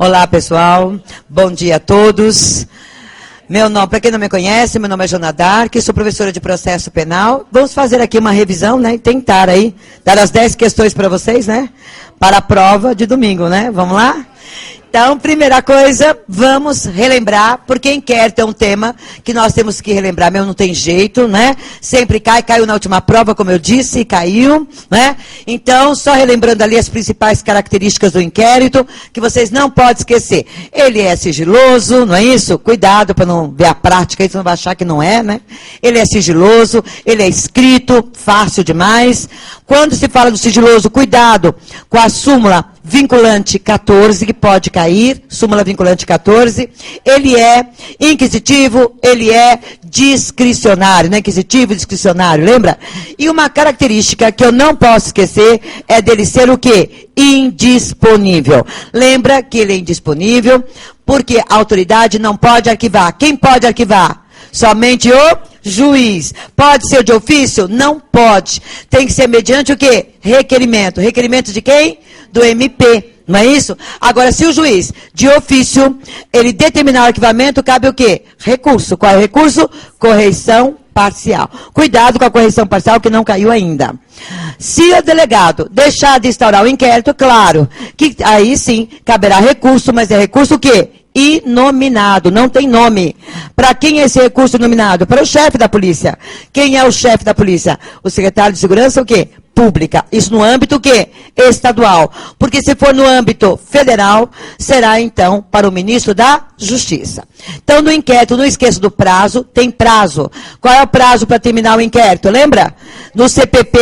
Olá, pessoal. Bom dia a todos. Meu nome, para quem não me conhece, meu nome é Joana Dark, sou professora de processo penal. Vamos fazer aqui uma revisão, né? E tentar aí dar as 10 questões para vocês, né? Para a prova de domingo, né? Vamos lá? Então, primeira coisa, vamos relembrar, porque inquérito é um tema que nós temos que relembrar, mesmo não tem jeito, né? Sempre caiu na última prova, como eu disse, caiu, né? Então, só relembrando ali as principais características do inquérito, que vocês não podem esquecer. Ele é sigiloso, não é isso? Cuidado para não ver a prática, aí você não vai achar que não é, né? Ele é sigiloso, ele é escrito, fácil demais. Quando se fala do sigiloso, cuidado com a súmula vinculante 14, que pode cair, súmula vinculante 14, ele é inquisitivo, ele é discricionário, né? Inquisitivo e discricionário, lembra? E uma característica que eu não posso esquecer é dele ser o quê? Indisponível. Lembra que ele é indisponível porque a autoridade não pode arquivar. Quem pode arquivar? Somente o juiz. Pode ser de ofício? Não pode. Tem que ser mediante o quê? Requerimento. Requerimento de quem? Do MP. Não é isso? Agora, se o juiz, de ofício, ele determinar o arquivamento, cabe o quê? Recurso. Qual é o recurso? Correição parcial. Cuidado com a correição parcial que não caiu ainda. Se o delegado deixar de instaurar o inquérito, claro, que aí sim caberá recurso, mas é recurso o quê? Inominado, não tem nome. Para quem é esse recurso inominado? Para o chefe da polícia. Quem é o chefe da polícia? O secretário de segurança, o quê? Pública. Isso no âmbito o quê? Estadual. Porque se for no âmbito federal, será então para o ministro da Justiça. Então, no inquérito, não esqueça do prazo, tem prazo. Qual é o prazo para terminar o inquérito? Lembra? No CPP,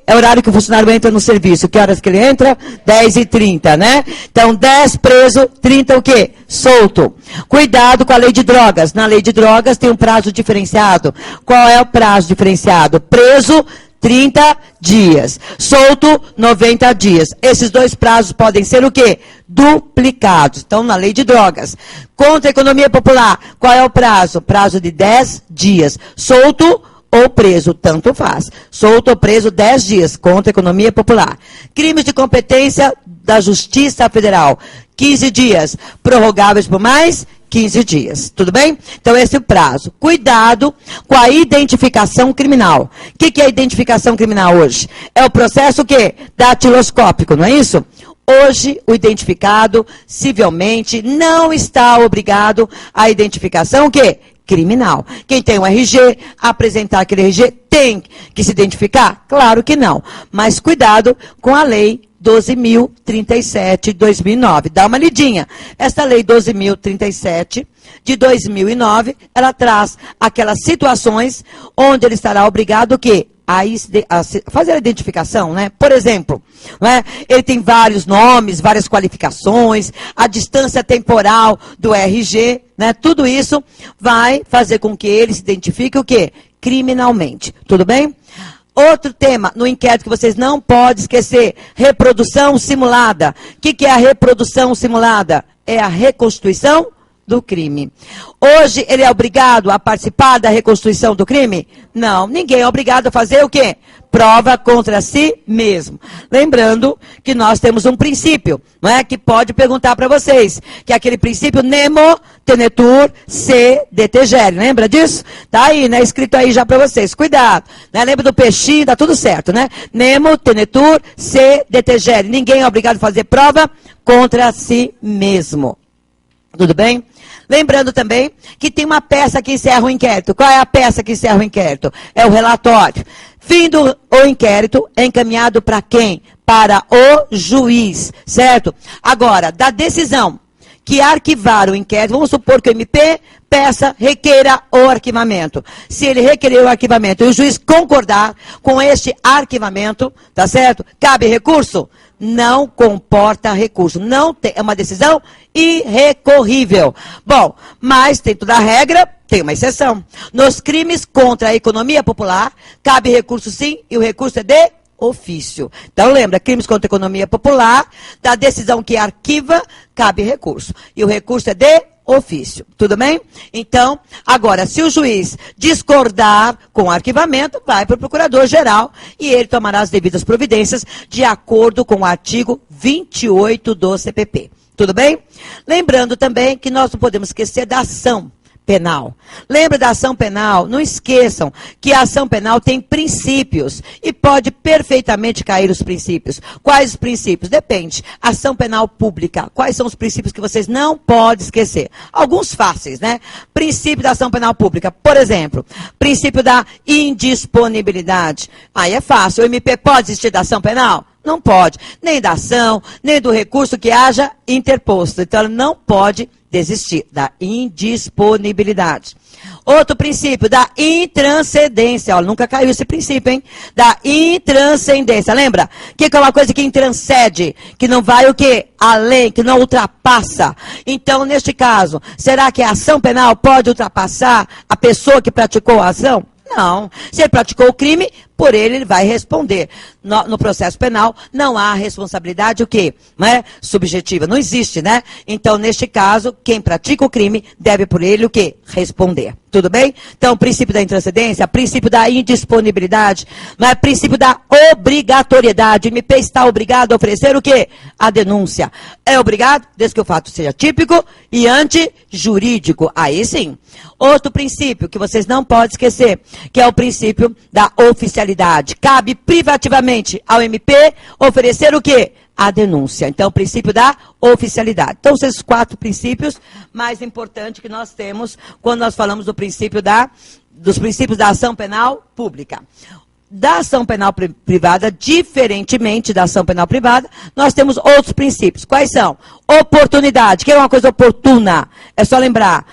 é o horário que o funcionário entra no serviço. Que horas que ele entra? 10h30, né? Então, 10 preso, 30 o quê? Solto. Cuidado com a lei de drogas. Na lei de drogas tem um prazo diferenciado. Qual é o prazo diferenciado? Preso, 30 dias. Solto, 90 dias. Esses dois prazos podem ser o quê? Duplicados. Então, na lei de drogas. Contra a economia popular, qual é o prazo? Prazo de 10 dias. Solto ou preso, tanto faz. Solto ou preso, 10 dias. Contra a economia popular. Crimes de competência da Justiça Federal, 15 dias. Prorrogáveis por mais 15 dias, tudo bem? Então, esse é o prazo. Cuidado com a identificação criminal. O que é a identificação criminal hoje? É o processo o quê? Datiloscópico, não é isso? Hoje, o identificado, civilmente, não está obrigado à identificação o quê? Criminal. Quem tem um RG, apresentar aquele RG, tem que se identificar? Claro que não. Mas cuidado com a lei 12.037 de 2009. Dá uma lidinha. Essa lei 12.037 de 2009, ela traz aquelas situações onde ele estará obrigado o quê? A fazer a identificação, né? Por exemplo, né? Ele tem vários nomes, várias qualificações, a distância temporal do RG, né? Tudo isso vai fazer com que ele se identifique o quê? Criminalmente. Tudo bem? Outro tema no inquérito que vocês não podem esquecer, reprodução simulada. O que é a reprodução simulada? É a reconstituição do crime. Hoje ele é obrigado a participar da reconstituição do crime? Não, ninguém é obrigado a fazer o quê? Prova contra si mesmo. Lembrando que nós temos um princípio, não é? Que pode perguntar para vocês, que é aquele princípio nemo tenetur se detegere. Lembra disso? Tá aí, né? Escrito aí já para vocês. Cuidado, né? Lembra do peixinho, dá tudo certo, né? Nemo tenetur se detegere. Ninguém é obrigado a fazer prova contra si mesmo. Tudo bem? Lembrando também que tem uma peça que encerra o inquérito. Qual é a peça que encerra o inquérito? É o relatório. Fim do inquérito é encaminhado para quem? Para o juiz, certo? Agora, da decisão que arquivar o inquérito, vamos supor que o MP requeira o arquivamento. Se ele requerer o arquivamento e o juiz concordar com este arquivamento, tá certo? Cabe recurso? Não comporta recurso. Não tem, é uma decisão irrecorrível. Bom, mas tem toda a regra, tem uma exceção. Nos crimes contra a economia popular, cabe recurso sim, e o recurso é de ofício. Então, lembra, crimes contra a economia popular, da decisão que arquiva, cabe recurso. E o recurso é de ofício. Tudo bem? Então, agora, se o juiz discordar com o arquivamento, vai para o procurador-geral e ele tomará as devidas providências de acordo com o artigo 28 do CPP. Tudo bem? Lembrando também que nós não podemos esquecer da ação penal. Lembra da ação penal? Não esqueçam que a ação penal tem princípios e pode perfeitamente cair os princípios. Quais os princípios? Depende. Ação penal pública. Quais são os princípios que vocês não podem esquecer? Alguns fáceis, né? Princípio da ação penal pública. Por exemplo, princípio da indisponibilidade. Aí é fácil. O MP pode desistir da ação penal? Não pode. Nem da ação, nem do recurso que haja interposto. Então, ela não pode desistir da indisponibilidade. Outro princípio, da intranscendência. Ó, nunca caiu esse princípio, hein? Da intranscendência. Lembra? Que é uma coisa que intranscende, que não vai o quê? Além, que não ultrapassa. Então, neste caso, será que a ação penal pode ultrapassar a pessoa que praticou a ação? Não. Se ele praticou o crime, por ele vai responder. No processo penal, não há responsabilidade o quê? Não é? Subjetiva. Não existe, né? Então, neste caso, quem pratica o crime deve por ele o quê? Responder. Tudo bem? Então, princípio da intranscendência, princípio da indisponibilidade, não é? Princípio da obrigatoriedade. O MP está obrigado a oferecer o quê? A denúncia. É obrigado, desde que o fato seja típico e antijurídico. Aí sim. Outro princípio que vocês não podem esquecer, que é o princípio da oficialidade. Cabe privativamente ao MP oferecer o quê? A denúncia. Então, o princípio da oficialidade. Então, esses 4 princípios mais importantes que nós temos quando nós falamos do princípio dos princípios da ação penal pública. Da ação penal privada, diferentemente da ação penal privada, nós temos outros princípios. Quais são? Oportunidade. Que é uma coisa oportuna? É só lembrar.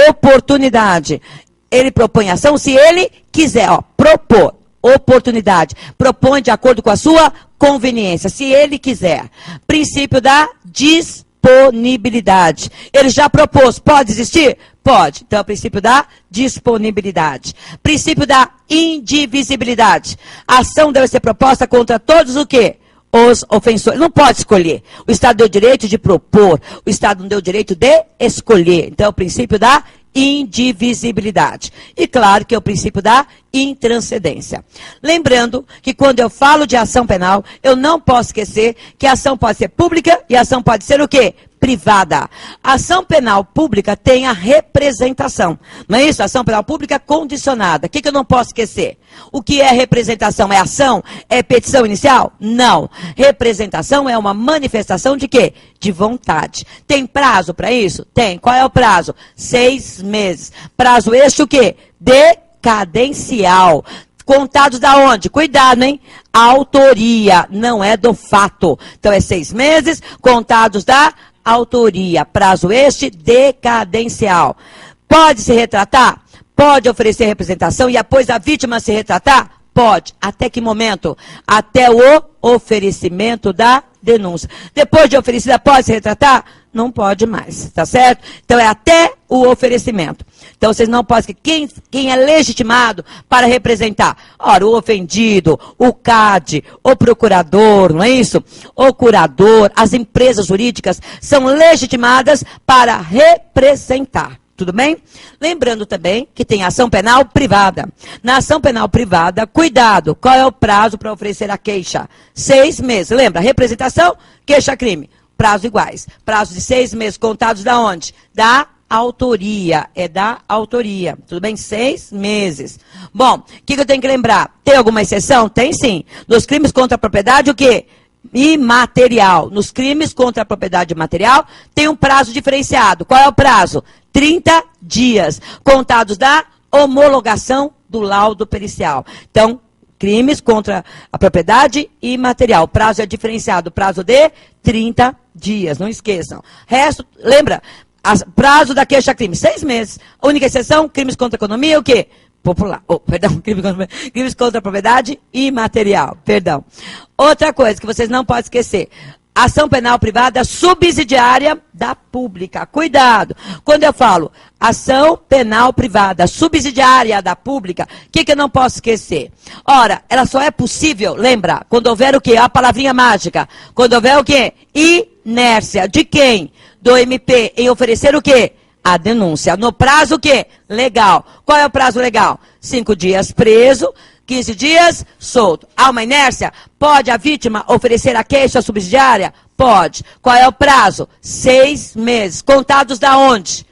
Oportunidade. Ele propõe ação se ele quiser. Ó, propor. Oportunidade. Propõe de acordo com a sua conveniência, se ele quiser. Princípio da disponibilidade. Ele já propôs, pode existir? Pode. Então, é o princípio da disponibilidade. Princípio da indivisibilidade. A ação deve ser proposta contra todos o quê? Os ofensores. Não pode escolher. O Estado deu direito de propor. O Estado não deu direito de escolher. Então, é o princípio da indivisibilidade. E claro que é o princípio da intranscendência. Lembrando que quando eu falo de ação penal, eu não posso esquecer que a ação pode ser pública e a ação pode ser o quê? Privada. A ação penal pública tem a representação. Não é isso? A ação penal pública condicionada. O que eu não posso esquecer? O que é representação? É ação? É petição inicial? Não. Representação é uma manifestação de quê? De vontade. Tem prazo para isso? Tem. Qual é o prazo? 6 meses. Prazo este o quê? Decadencial. Contados da onde? Cuidado, hein? Autoria, não é do fato. Então, é 6 meses, contados da autoria. Prazo este, decadencial. Pode se retratar? Pode oferecer representação e após a vítima se retratar? Pode. Até que momento? Até o oferecimento da denúncia. Depois de oferecida, pode se retratar? Não pode mais, tá certo? Então, é até o oferecimento. Então, vocês não podem... Quem é legitimado para representar? Ora, o ofendido, o CAD, o procurador, não é isso? O curador, as empresas jurídicas são legitimadas para representar. Tudo bem? Lembrando também que tem ação penal privada. Na ação penal privada, cuidado, qual é o prazo para oferecer a queixa? 6 meses. Lembra? Representação, queixa-crime. Prazo iguais. Prazo de 6 meses contados da onde? Da autoria. É da autoria. Tudo bem? 6 meses. Bom, o que eu tenho que lembrar? Tem alguma exceção? Tem sim. Nos crimes contra a propriedade, o quê? Imaterial. Nos crimes contra a propriedade material, tem um prazo diferenciado. Qual é o prazo? 30 dias. Contados da homologação do laudo pericial. Então, crimes contra a propriedade imaterial. Prazo é diferenciado. Prazo de 30 dias. Não esqueçam. Resto, lembra? Prazo da queixa-crime, 6 meses. A única exceção, crimes contra a economia, o quê? Popular. Crimes contra a propriedade imaterial. Perdão. Outra coisa que vocês não podem esquecer. Ação penal privada subsidiária da pública. Cuidado. Quando eu falo ação penal privada subsidiária da pública, o que eu não posso esquecer? Ora, ela só é possível, lembra, quando houver o quê? A palavrinha mágica. Quando houver o quê? Inércia. De quem? Do MP. Em oferecer o quê? A denúncia. No prazo o quê? Legal. Qual é o prazo legal? 5 dias preso. 15 dias, solto. Há uma inércia? Pode a vítima oferecer a queixa subsidiária? Pode. Qual é o prazo? 6 meses. Contados da onde?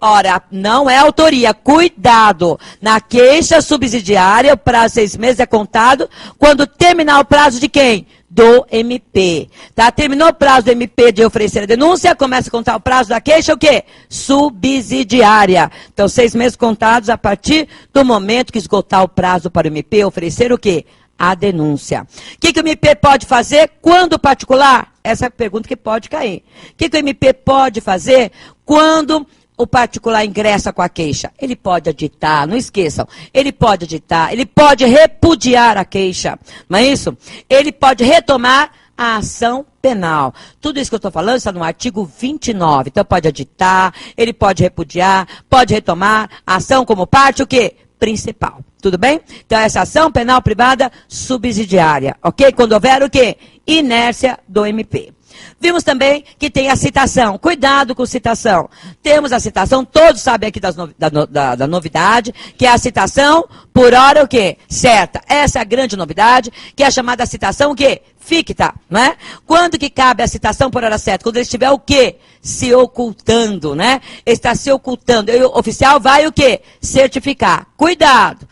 Ora, não é autoria. Cuidado. Na queixa subsidiária, o prazo de 6 meses é contado quando terminar o prazo de quem? Do MP. Tá? Terminou o prazo do MP de oferecer a denúncia, começa a contar o prazo da queixa, o quê? Subsidiária. Então, 6 meses contados a partir do momento que esgotar o prazo para o MP oferecer o quê? A denúncia. O que o MP pode fazer quando particular? Essa é a pergunta que pode cair. O que o MP pode fazer quando o particular ingressa com a queixa? Ele pode aditar, não esqueçam, ele pode aditar, ele pode repudiar a queixa, não é isso? Ele pode retomar a ação penal. Tudo isso que eu estou falando está no artigo 29. Então pode aditar, ele pode repudiar, pode retomar a ação como parte, o quê? Principal. Tudo bem? Então essa ação penal privada subsidiária, ok? Quando houver o quê? Inércia do MP. Vimos também que tem a citação. Cuidado com citação. Temos a citação, todos sabem aqui da novidade, que é a citação por hora o quê? Certa. Essa é a grande novidade, que é a chamada citação o quê? Ficta, não é? Quando que cabe a citação por hora certa? Quando ele estiver o quê? Se ocultando, né? Ele está se ocultando. E o oficial vai o quê? Certificar. Cuidado.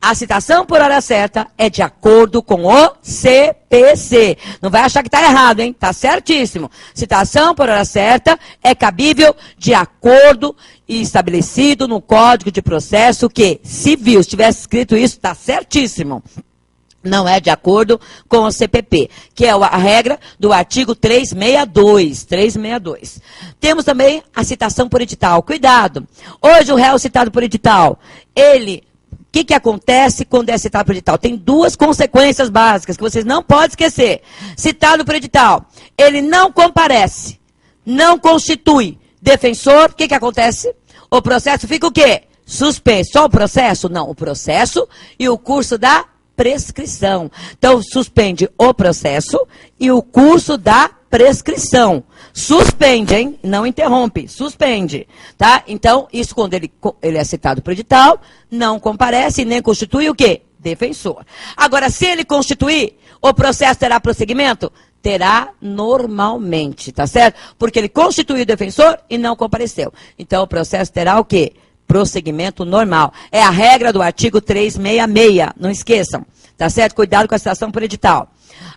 A citação por hora certa é de acordo com o CPC. Não vai achar que está errado, hein? Está certíssimo. Citação por hora certa é cabível de acordo e estabelecido no Código de Processo que civil. Se tivesse escrito isso, está certíssimo. Não é de acordo com o CPP, que é a regra do artigo 362. 362. Temos também a citação por edital. Cuidado. Hoje o réu citado por edital, o que acontece quando é citado por edital? Tem 2 consequências básicas que vocês não podem esquecer. Citado por edital, ele não comparece, não constitui defensor, o que acontece? O processo fica o quê? Suspenso. Só o processo? Não, o processo e o curso da prescrição. Então, suspende o processo e o curso da prescrição. Suspende, hein? Não interrompe, suspende, tá? Então, isso quando ele é citado por edital, não comparece e nem constitui o quê? Defensor. Agora, se ele constituir, o processo terá prosseguimento? Terá normalmente, tá certo? Porque ele constituiu o defensor e não compareceu. Então, o processo terá o quê? Prosseguimento normal. É a regra do artigo 366, não esqueçam, tá certo? Cuidado com a citação por edital.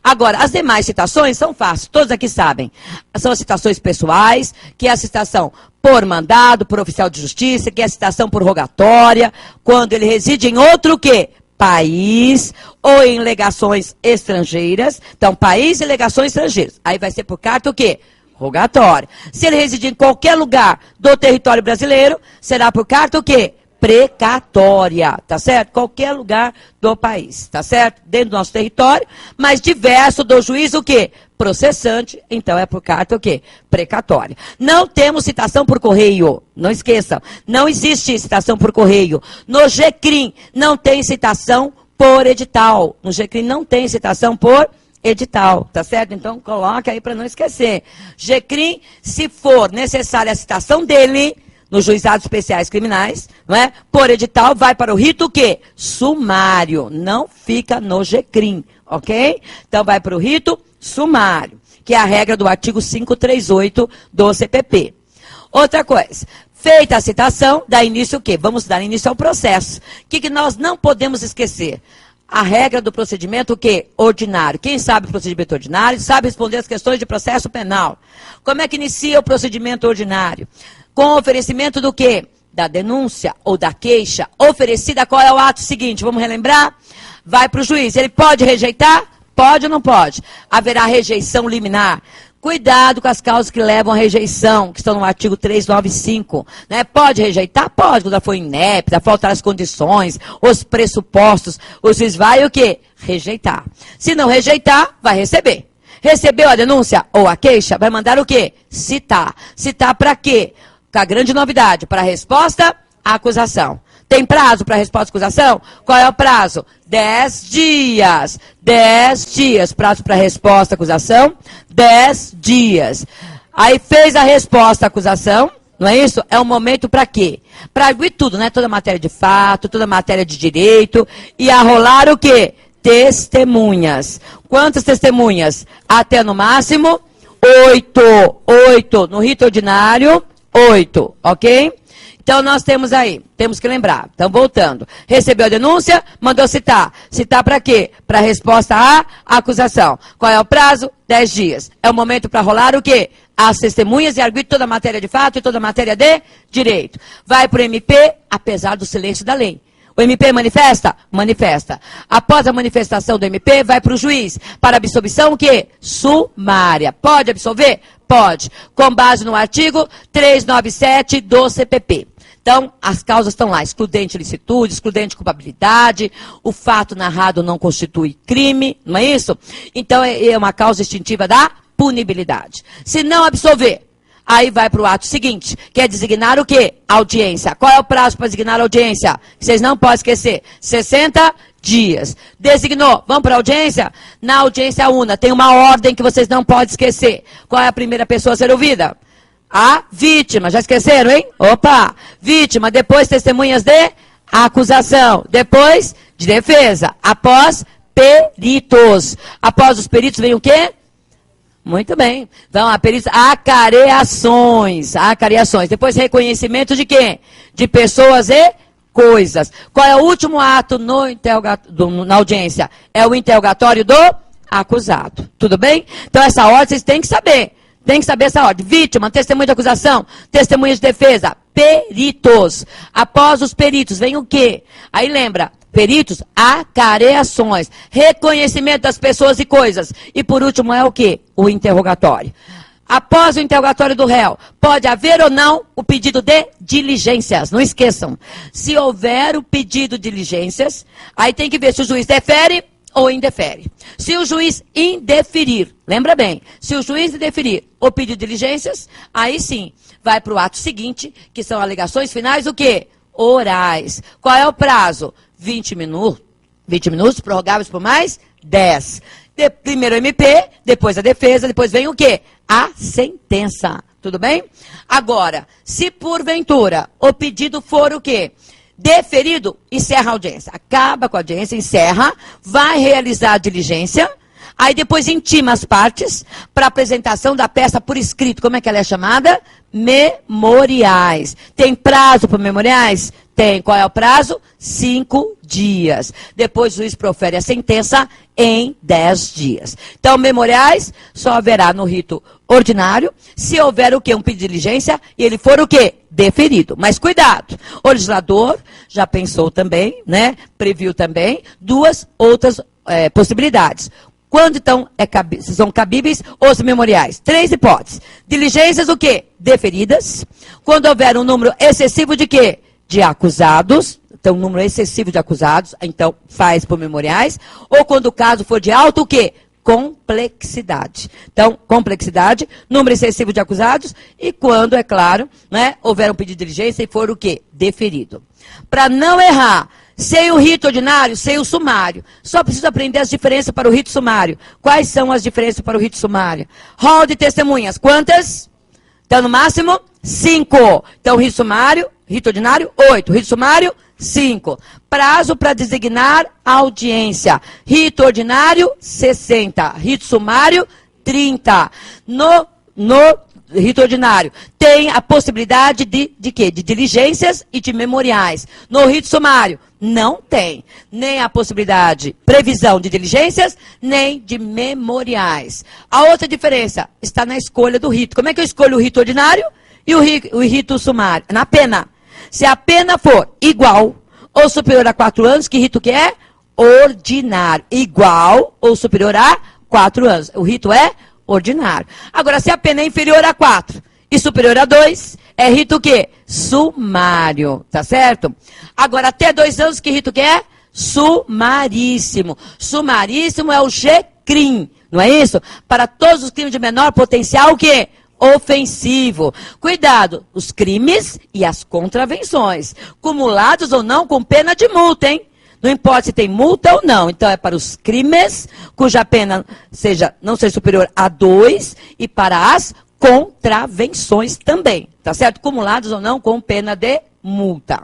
Agora, as demais citações são fáceis, todos aqui sabem. São as citações pessoais, que é a citação por mandado, por oficial de justiça, que é a citação por rogatória, quando ele reside em outro quê? País ou em legações estrangeiras. Então, país e legações estrangeiras. Aí vai ser por carta o quê? Rogatória. Se ele residir em qualquer lugar do território brasileiro, será por carta o quê? Precatória, tá certo? Qualquer lugar do país, tá certo? Dentro do nosso território, mas diverso do juiz o quê? Processante, então é por carta o quê? Precatória. Não temos citação por correio, não esqueçam, não existe citação por correio. No GCRIM não tem citação por edital, no GCRIM não tem citação por edital, tá certo? Então coloca aí para não esquecer. GCRIM, se for necessária a citação dele nos juizados especiais criminais, não é? Por edital, vai para o rito o quê? Sumário. Não fica no GCRIM, ok? Então vai para o rito sumário, que é a regra do artigo 538 do CPP. Outra coisa, feita a citação, dá início o quê? Vamos dar início ao processo. O que nós não podemos esquecer? A regra do procedimento o quê? Ordinário. Quem sabe o procedimento ordinário sabe responder as questões de processo penal. Como é que inicia o procedimento ordinário? Com oferecimento do quê? Da denúncia ou da queixa oferecida. Qual é o ato seguinte? Vamos relembrar? Vai para o juiz. Ele pode rejeitar? Pode ou não pode? Haverá rejeição liminar. Cuidado com as causas que levam à rejeição, que estão no artigo 395. Né? Pode rejeitar? Pode, quando foi inépita, faltar as condições, os pressupostos. O juiz vai o quê? Rejeitar. Se não rejeitar, vai receber. Recebeu a denúncia ou a queixa, vai mandar o quê? Citar. Citar para quê? Com a grande novidade, para a resposta à acusação. Tem prazo para a resposta à acusação? Qual é o prazo? 10 dias. 10 dias. Prazo para a resposta à acusação? 10 dias. Aí fez a resposta à acusação, Não é isso? É um momento para quê? Para arguir tudo, né? Toda matéria de fato, toda matéria de direito. E a rolar o quê? Testemunhas. Quantas testemunhas? Até no máximo 8. 8. No rito ordinário, 8. Ok? Então, nós temos aí, temos que lembrar. Então, voltando. Recebeu a denúncia, mandou citar. Citar para quê? Para resposta à acusação. Qual é o prazo? 10 dias. É o momento para rolar o quê? As testemunhas e arguir toda a matéria de fato e toda a matéria de direito. Vai para o MP, apesar do silêncio da lei. O MP manifesta? Manifesta. Após a manifestação do MP, vai para o juiz. Para absolvição, o quê? Sumária. Pode absolver? Pode. Com base no artigo 397 do CPP. Então, as causas estão lá. Excludente licitude, excludente culpabilidade, o fato narrado não constitui crime, não é isso? Então, é uma causa extintiva da punibilidade. Se não absolver, aí vai para o ato seguinte, que é designar o quê? Audiência. Qual é o prazo para designar a audiência? Vocês não podem esquecer. 60 dias. Designou. Vamos para a audiência? Na audiência una, tem uma ordem que vocês não podem esquecer. Qual é a primeira pessoa a ser ouvida? A vítima. Já esqueceram, hein? Opa! Vítima. Depois, testemunhas de acusação. Depois, de defesa. Após, peritos. Após os peritos, vem o quê? Muito bem. Então, a perícia, acareações. Acareações. Depois, reconhecimento de quem? De pessoas e coisas. Qual é o último ato na audiência? É o interrogatório do acusado. Tudo bem? Então, essa ordem vocês têm que saber. Tem que saber essa ordem. Vítima, testemunha de acusação, testemunha de defesa, peritos. Após os peritos, vem o quê? Aí lembra, peritos, acareações, reconhecimento das pessoas e coisas. E por último é o quê? O interrogatório. Após o interrogatório do réu, pode haver ou não o pedido de diligências. Não esqueçam. Se houver o pedido de diligências, aí tem que ver se o juiz defere ou indefere. Se o juiz indeferir, lembra bem, se o juiz indeferir ou pedir diligências, aí sim, vai para o ato seguinte, que são alegações finais, o quê? Orais. Qual é o prazo? 20 minutos, prorrogáveis por mais 10. Primeiro o MP, depois a defesa, depois vem o quê? A sentença. Tudo bem? Agora, se porventura o pedido for o quê? Deferido, encerra a audiência. Acaba com a audiência, encerra, vai realizar a diligência, aí depois intima as partes para apresentação da peça por escrito. Como é que ela é chamada? Memoriais. Tem prazo para memoriais? Tem. Qual é o prazo? 5 dias. Depois o juiz profere a sentença em 10 dias. Então, memoriais só haverá no rito ordinário, se houver o quê? Um pedido de diligência e ele for o quê? Deferido. Mas cuidado, o legislador já pensou também, né? Previu também duas outras possibilidades. Quando, então, são cabíveis os memoriais? 3 hipóteses. Diligências, o quê? Deferidas. Quando houver um número excessivo de quê? De acusados. Então, um número excessivo de acusados, então, faz por memoriais. Ou quando o caso for de alto, o quê? Complexidade. Então, complexidade, número excessivo de acusados. E quando, é claro, né, houver um pedido de diligência e for o quê? Deferido. Para não errar, sem o rito ordinário, sem o sumário. Só preciso aprender as diferenças para o rito sumário. Quais são as diferenças para o rito sumário? Rol de testemunhas. Quantas? Então, no máximo, 5. Então, rito sumário, rito ordinário, 8. Rito sumário, 5. Prazo para designar audiência. Rito ordinário, 60. Rito sumário, 30. No rito ordinário, tem a possibilidade de quê? De diligências e de memoriais. No rito sumário, não tem nem a possibilidade, previsão de diligências, nem de memoriais. A outra diferença está na escolha do rito. Como é que eu escolho o rito ordinário e o rito sumário? Na pena. Se a pena for igual ou superior a 4 anos, que rito que é? Ordinário. Igual ou superior a 4 anos. O rito é ordinário. Agora, se a pena é inferior a 4 e superior a 2, é rito o quê? Sumário, tá certo? Agora, até 2 anos, que rito que é? Sumaríssimo. Sumaríssimo é o G-CRIM, não é isso? Para todos os crimes de menor potencial, o quê? Ofensivo. Cuidado, os crimes e as contravenções, cumulados ou não com pena de multa, hein? Não importa se tem multa ou não. Então, é para os crimes cuja pena não seja superior a 2 e para as contravenções também, tá certo? Cumulados ou não com pena de multa.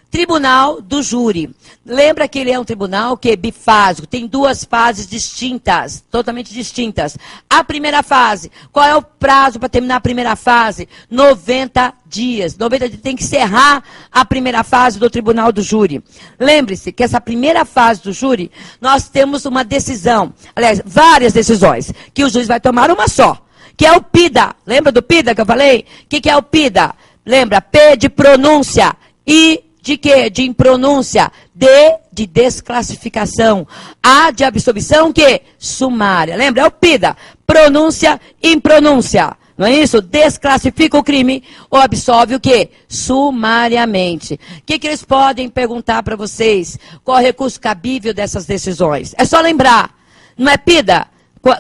Tribunal do Júri. Lembra que ele é um tribunal que é bifásico, tem duas fases distintas, totalmente distintas. A primeira fase, qual é o prazo para terminar a primeira fase? 90 dias. 90 dias, tem que encerrar a primeira fase do Tribunal do Júri. Lembre-se que essa primeira fase do júri, nós temos uma decisão, aliás, várias decisões, que o juiz vai tomar uma só, que é o PIDA. Lembra do PIDA que eu falei? O que é o PIDA? Lembra? P de pronúncia, I de quê? De impronúncia. D de desclassificação. A de absolvição, que? Sumária. Lembra? É o PIDA. Pronúncia, impronúncia. Não é isso? Desclassifica o crime ou absolve o quê? Sumariamente. O que eles podem perguntar para vocês? Qual é o recurso cabível dessas decisões? É só lembrar. Não é PIDA?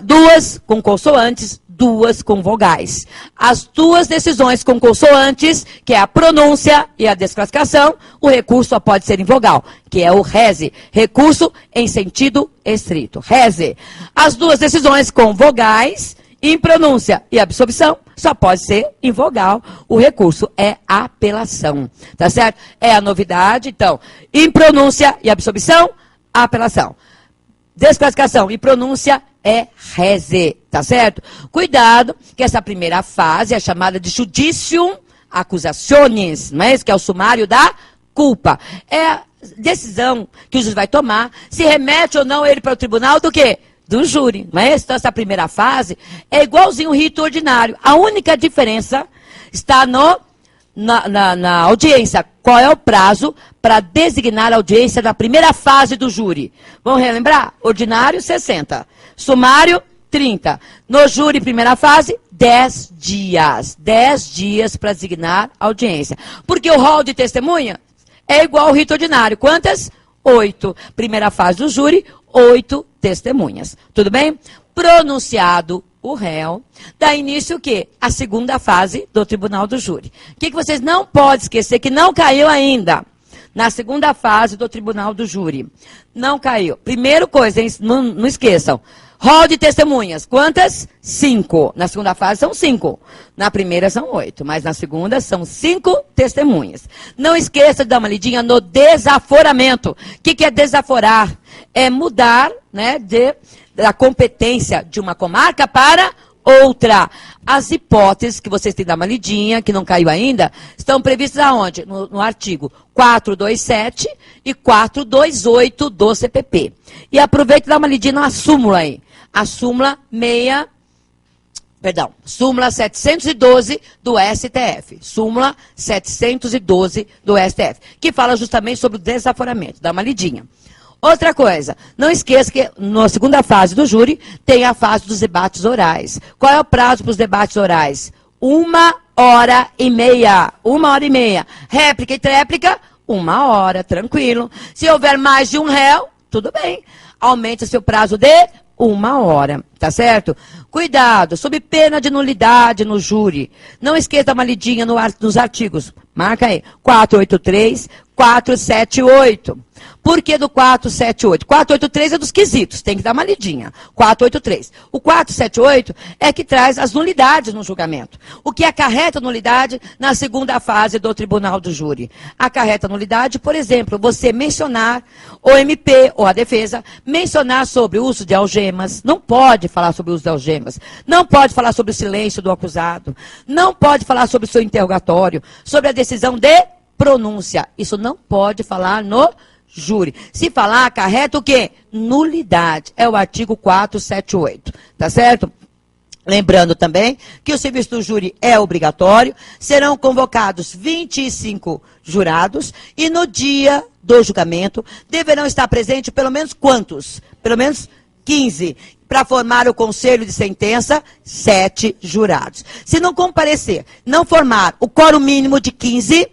Duas com consoantes, duas com vogais. As duas decisões com consoantes, que é a pronúncia e a desclassificação, o recurso só pode ser em vogal, que é o rese, recurso em sentido estrito, rese. As duas decisões com vogais, impronúncia e absolvição, só pode ser em vogal, o recurso é apelação, tá certo? É a novidade, então, impronúncia e absolvição, apelação. Desclassificação e pronúncia é rese, tá certo? Cuidado, que essa primeira fase é chamada de judicium accusationis, não é isso? Que é o sumário da culpa. É a decisão que o juiz vai tomar, se remete ou não ele para o tribunal do quê? Do júri, não é isso? Então, essa primeira fase é igualzinho o rito ordinário. A única diferença está na audiência. Qual é o prazo para designar a audiência da primeira fase do júri? Vamos relembrar? Ordinário, 60. Sumário, 30. No júri, primeira fase, 10 dias. 10 dias para designar a audiência. Porque o rol de testemunha é igual ao rito ordinário. Quantas? 8. Primeira fase do júri, 8 testemunhas. Tudo bem? Pronunciado o réu, dá início o quê? A segunda fase do Tribunal do Júri. O que vocês não podem esquecer, que não caiu ainda na segunda fase do Tribunal do Júri. Não caiu. Primeira coisa, hein? Não esqueçam. Rol de testemunhas. Quantas? 5. Na segunda fase são 5. Na primeira são 8. Mas na segunda são 5 testemunhas. Não esqueça de dar uma lidinha no desaforamento. O que é desaforar? É mudar, né, da competência de uma comarca para outra. As hipóteses que vocês têm que dar uma lidinha, que não caiu ainda, estão previstas aonde? No artigo 427 e 428 do CPP. E aproveita e dá uma lidinha na súmula aí. A súmula súmula 712 do STF. Súmula 712 do STF. Que fala justamente sobre o desaforamento. Dá uma lidinha. Outra coisa, não esqueça que na segunda fase do júri tem a fase dos debates orais. Qual é o prazo para os debates orais? 1h30. 1h30. Réplica e tréplica, 1 hora, tranquilo. Se houver mais de um réu, tudo bem. Aumenta seu prazo de 1 hora, tá certo? Cuidado, sob pena de nulidade no júri. Não esqueça uma lidinha nos artigos. Marca aí, 483, 478. Por que do 478? 483 é dos quesitos, tem que dar uma lidinha. 483. O 478 é que traz as nulidades no julgamento. O que acarreta nulidade na segunda fase do Tribunal do Júri? Acarreta nulidade, por exemplo, você mencionar, o MP ou a defesa, mencionar sobre o uso de algemas. Não pode falar sobre o uso de algemas. Não pode falar sobre o silêncio do acusado. Não pode falar sobre o seu interrogatório. Sobre a decisão de pronúncia. Isso não pode falar no júri. Se falar, acarreta o quê? Nulidade. É o artigo 478. Tá certo? Lembrando também que o serviço do júri é obrigatório. Serão convocados 25 jurados e no dia do julgamento deverão estar presentes pelo menos quantos? Pelo menos 15. Para formar o conselho de sentença, 7 jurados. Se não comparecer, não formar o quórum mínimo de 15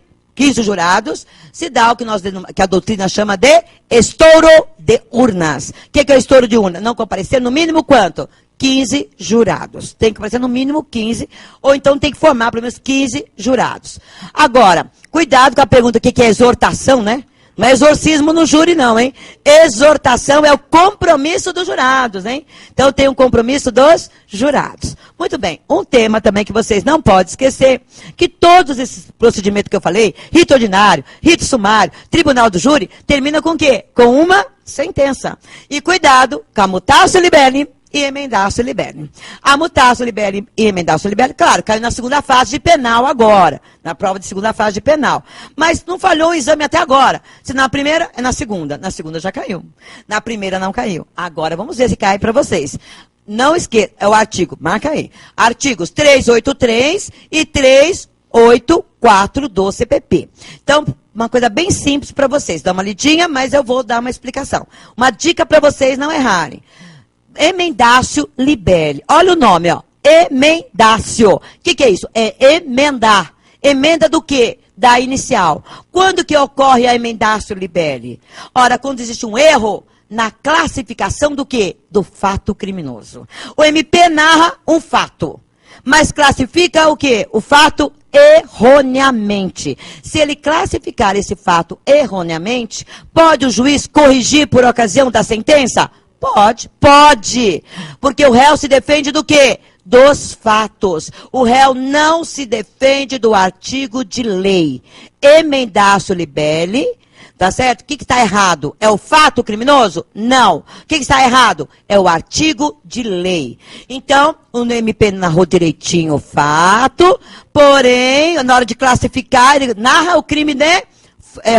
jurados, se dá o que a doutrina chama de estouro de urnas. O que é o estouro de urna? Não comparecer no mínimo quanto? 15 jurados. Tem que comparecer no mínimo 15, ou então tem que formar pelo menos 15 jurados. Agora, cuidado com a pergunta, o que é exortação, né? Não é exorcismo no júri, não, hein? Exortação é o compromisso dos jurados, hein? Então tem um compromisso dos jurados. Muito bem. Um tema também que vocês não podem esquecer, que todos esses procedimentos que eu falei, rito ordinário, rito sumário, tribunal do júri, termina com o quê? Com uma sentença. E cuidado, com a mutatio libelli e emendatio libelli. A mutatio libelli e emendatio libelli, claro, caiu na segunda fase de penal agora, na prova de segunda fase de penal. Mas não falhou o exame até agora. Se na primeira, é na segunda. Na segunda já caiu. Na primeira não caiu. Agora vamos ver se cai para vocês. Não esqueça, é o artigo, marca aí. Artigos 383 e 384 do CPP. Então, uma coisa bem simples para vocês. Dá uma lidinha, mas eu vou dar uma explicação. Uma dica para vocês não errarem. Emendatio libelli. Olha o nome, ó. Emendatio. O que é isso? É emendar. Emenda do quê? Da inicial. Quando que ocorre a emendatio libelli? Ora, quando existe um erro na classificação do quê? Do fato criminoso. O MP narra um fato, mas classifica o quê? O fato erroneamente. Se ele classificar esse fato erroneamente, pode o juiz corrigir por ocasião da sentença? Pode. Porque o réu se defende do quê? Dos fatos. O réu não se defende do artigo de lei. Emendatio libelli, tá certo? O que está errado? É o fato criminoso? Não. O que está errado? É o artigo de lei. Então, o MP narrou direitinho o fato, porém, na hora de classificar, ele narra o crime de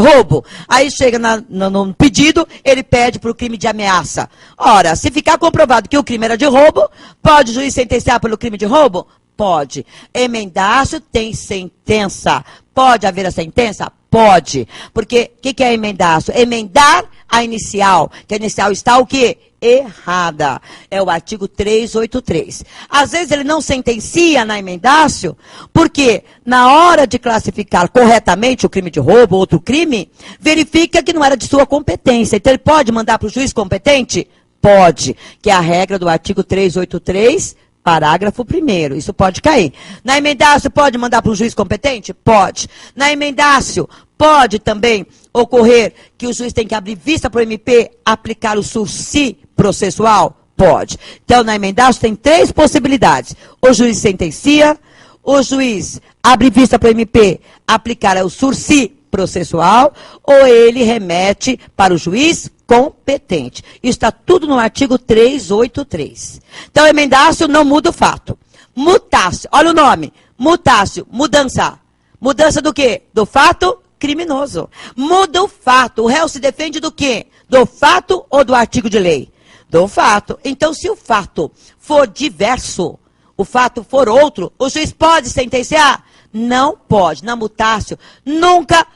roubo. Aí chega no pedido, ele pede para o crime de ameaça. Ora, se ficar comprovado que o crime era de roubo, pode o juiz sentenciar pelo crime de roubo? Pode. Emendatio tem sentença. Pode haver a sentença? Pode. Porque o que é emendatio? Emendar a inicial. Que a inicial está o quê? Errada. É o artigo 383. Às vezes ele não sentencia na emendatio, porque na hora de classificar corretamente o crime de roubo ou outro crime, verifica que não era de sua competência. Então ele pode mandar para o juiz competente? Pode. Que é a regra do artigo 383, parágrafo 1º. Isso pode cair. Na emendatio pode mandar para o juiz competente? Pode. Na emendatio pode também ocorrer que o juiz tem que abrir vista para o MP aplicar o sursi processual? Pode. Então, na emendatio tem 3 possibilidades. O juiz sentencia, o juiz abre vista para o MP aplicar o sursi processual, ou ele remete para o juiz competente. Isso está tudo no artigo 383. Então, emendatio não muda o fato. Mutatio, olha o nome. Mutatio, mudança. Mudança do quê? Do fato criminoso. Muda o fato. O réu se defende do quê? Do fato ou do artigo de lei? Do fato. Então, se o fato for diverso, o fato for outro, o juiz pode sentenciar? Não pode. Na mutatio, nunca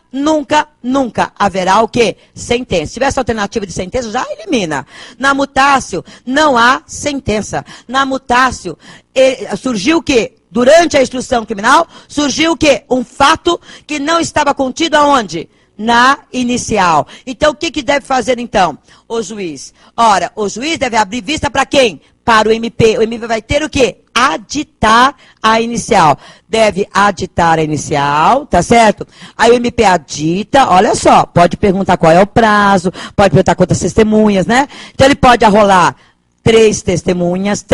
haverá o quê? Sentença. Se tivesse alternativa de sentença, já elimina. Na mutatio, não há sentença. Na mutatio, surgiu o quê? Durante a instrução criminal, surgiu o quê? Um fato que não estava contido aonde? Na inicial. Então, o que deve fazer, então? O juiz. Ora, o juiz deve abrir vista para quem? Para o MP. O MP vai ter o quê? Aditar a inicial. Deve aditar a inicial, tá certo? Aí o MP adita, olha só, pode perguntar qual é o prazo, pode perguntar quantas testemunhas, né? Então, ele pode arrolar 3 testemunhas,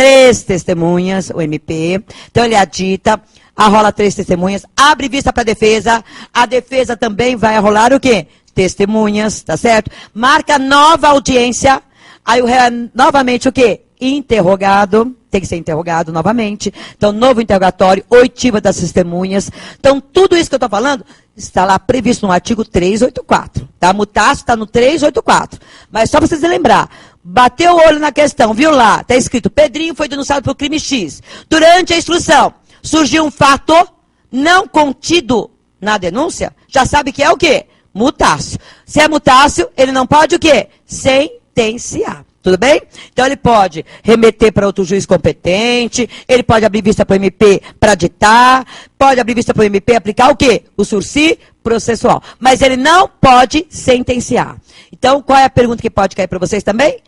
o MP. Então, ele adita, arrola 3 testemunhas, abre vista para a defesa também vai arrolar o quê? Testemunhas, tá certo? Marca nova audiência, aí o réu é novamente o quê? Interrogado, tem que ser interrogado novamente. Então, novo interrogatório, oitiva das testemunhas. Então, tudo isso que eu estou falando está lá previsto no artigo 384. Tá? Mutatio está no 384. Mas só para vocês lembrar, bateu o olho na questão, viu lá, está escrito, Pedrinho foi denunciado por crime X. Durante a instrução, surgiu um fato não contido na denúncia, já sabe que é o quê? Mutatio. Se é mutatio, ele não pode o quê? Sentenciar. Tudo bem? Então, ele pode remeter para outro juiz competente, ele pode abrir vista para o MP para ditar, pode abrir vista para o MP aplicar o quê? O sursi processual. Mas ele não pode sentenciar. Então, qual é a pergunta que pode cair para vocês também?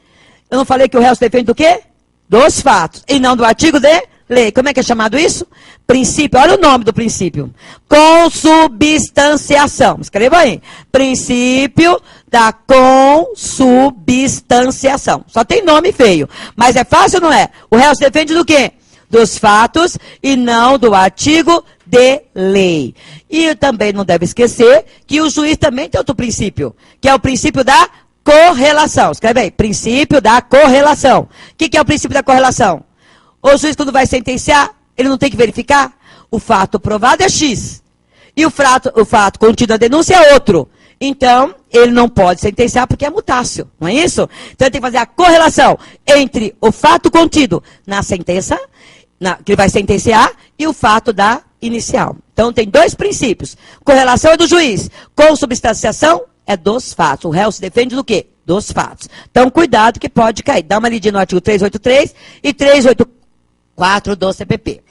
Eu não falei que o réu se defende do quê? Dos fatos, e não do artigo de lei. Como é que é chamado isso? Princípio, olha o nome do princípio. Consubstanciação. Escreva aí. Princípio da consubstanciação. Só tem nome feio. Mas é fácil, não é? O réu se defende do quê? Dos fatos e não do artigo de lei. E também não deve esquecer que o juiz também tem outro princípio, que é o princípio da correlação. Escreve aí. Princípio da correlação. O que é o princípio da correlação? O juiz, quando vai sentenciar, ele não tem que verificar? O fato provado é X. E o fato contido na denúncia é outro. Então, ele não pode sentenciar porque é mutácio. Não é isso? Então, ele tem que fazer a correlação entre o fato contido na sentença, que ele vai sentenciar, e o fato da inicial. Então, tem dois princípios. Correlação é do juiz. Consubstanciação é dos fatos. O réu se defende do quê? Dos fatos. Então, cuidado que pode cair. Dá uma lidinha no artigo 383 e 384 do CPP.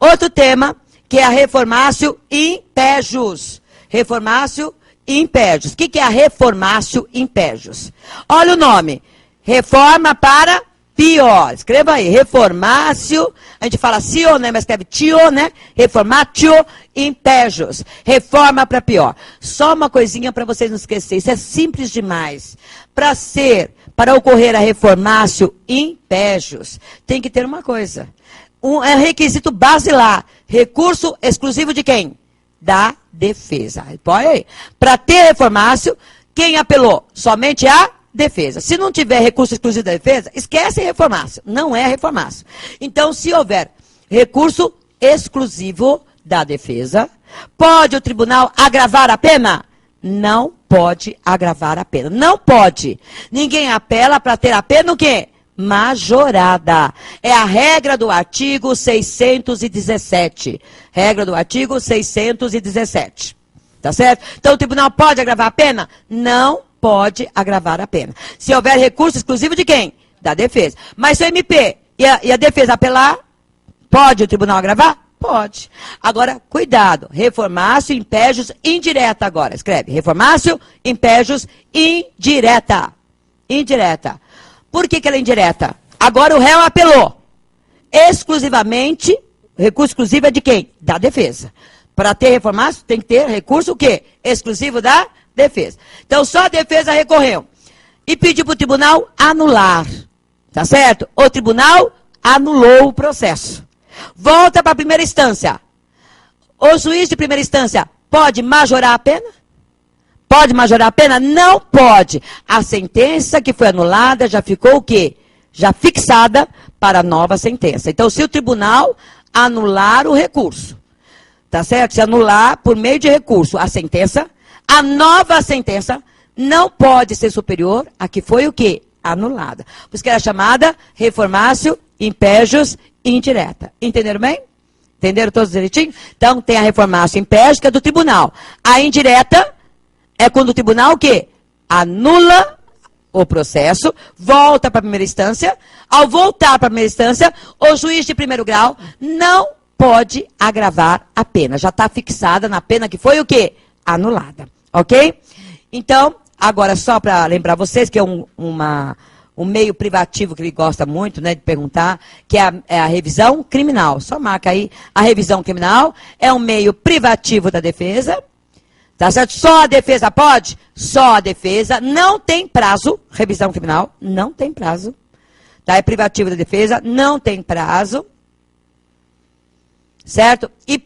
Outro tema, que é a reformácio impejus. Reformácio impejus. O que é a reformácio impejus? Olha o nome. Reforma para pior. Escreva aí. Reformácio. A gente fala cio, né? Mas escreve tio, né? Reformatio impejus. Reforma para pior. Só uma coisinha para vocês não esquecerem. Isso é simples demais. Para ocorrer a reformácio impejus, tem que ter uma coisa. É um requisito basilar. Recurso exclusivo de quem? Da defesa. Põe aí. Para ter reformácio, quem apelou? Somente a defesa. Se não tiver recurso exclusivo da defesa, esquece reformácio. Não é reformácio. Então, se houver recurso exclusivo da defesa, pode o tribunal agravar a pena? Não pode agravar a pena. Não pode. Ninguém apela para ter a pena o quê? Majorada. É a regra do artigo 617. Regra do artigo 617. Tá certo? Então o tribunal pode agravar a pena? Não pode agravar a pena. Se houver recurso exclusivo de quem? Da defesa. Mas se o MP e a defesa apelar, pode o tribunal agravar? Pode. Agora, cuidado. Reformácio impejus indireta agora. Escreve. Reformácio impejus indireta. Indireta. Por que ela é indireta? Agora o réu apelou. Exclusivamente, recurso exclusivo é de quem? Da defesa. Para ter reformácio, tem que ter recurso o quê? Exclusivo da defesa. Então, só a defesa recorreu. E pediu para o tribunal anular. Tá certo? O tribunal anulou o processo. Volta para a primeira instância. O juiz de primeira instância pode majorar a pena? Pode majorar a pena? Não pode. A sentença que foi anulada já ficou o quê? Já fixada para a nova sentença. Então, se o tribunal anular o recurso, tá certo? Se anular por meio de recurso a sentença, a nova sentença não pode ser superior a que foi o quê? Anulada. Por isso que era chamada reformácio impejus indireta. Entenderam bem? Entenderam todos direitinho? Então, tem a reformácio impejus, que é do tribunal. A indireta é quando o tribunal o quê? Anula o processo, volta para a primeira instância. Ao voltar para a primeira instância, o juiz de primeiro grau não pode agravar a pena. Já está fixada na pena que foi o quê? Anulada. Ok? Então, agora só para lembrar vocês que é um meio privativo que ele gosta muito, né, de perguntar, que é a revisão criminal. Só marca aí, a revisão criminal é um meio privativo da defesa. Tá certo? Só a defesa pode? Só a defesa. Não tem prazo. Revisão criminal. Não tem prazo. Tá? É privativo da defesa. Não tem prazo. Certo? E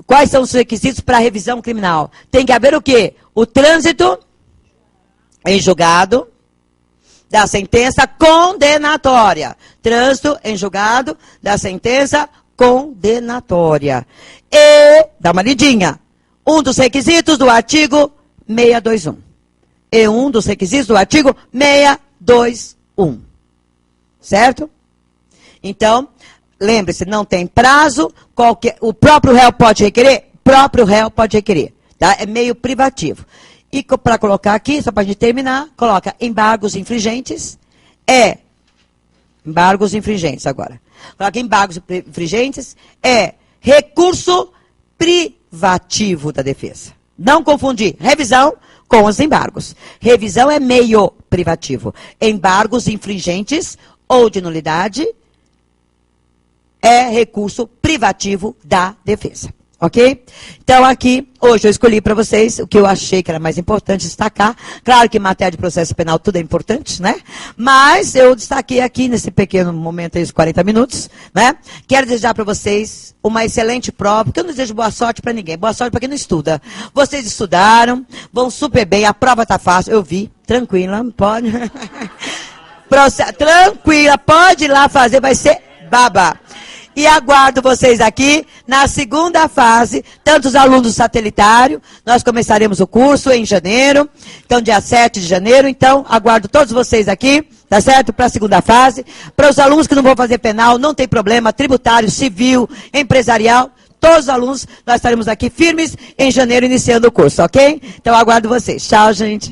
quais são os requisitos para a revisão criminal? Tem que haver o quê? O trânsito em julgado da sentença condenatória. Trânsito em julgado da sentença condenatória. E, dá uma lidinha. Um dos requisitos do artigo 621. E um dos requisitos do artigo 621. Certo? Então, lembre-se, não tem prazo. O próprio réu pode requerer? O próprio réu pode requerer. Tá? É meio privativo. E para colocar aqui, só para a gente terminar, coloca embargos infringentes. Embargos infringentes agora. Coloca embargos infringentes. Recurso privativo da defesa. Não confundir revisão com os embargos. Revisão é meio privativo. Embargos infringentes ou de nulidade é recurso privativo da defesa. Ok? Então, aqui, hoje eu escolhi para vocês o que eu achei que era mais importante destacar. Claro que em matéria de processo penal tudo é importante, né? Mas eu destaquei aqui, nesse pequeno momento, aí, os 40 minutos, né? Quero desejar para vocês uma excelente prova, porque eu não desejo boa sorte para ninguém. Boa sorte para quem não estuda. Vocês estudaram, vão super bem, a prova tá fácil. Eu vi, tranquila, pode. Tranquila, pode ir lá fazer, vai ser baba. E aguardo vocês aqui na segunda fase, tanto os alunos do satelitário, nós começaremos o curso em janeiro, então dia 7 de janeiro, então aguardo todos vocês aqui, tá certo? Para a segunda fase. Para os alunos que não vão fazer penal, não tem problema, tributário, civil, empresarial, todos os alunos, nós estaremos aqui firmes em janeiro iniciando o curso, ok? Então aguardo vocês. Tchau, gente.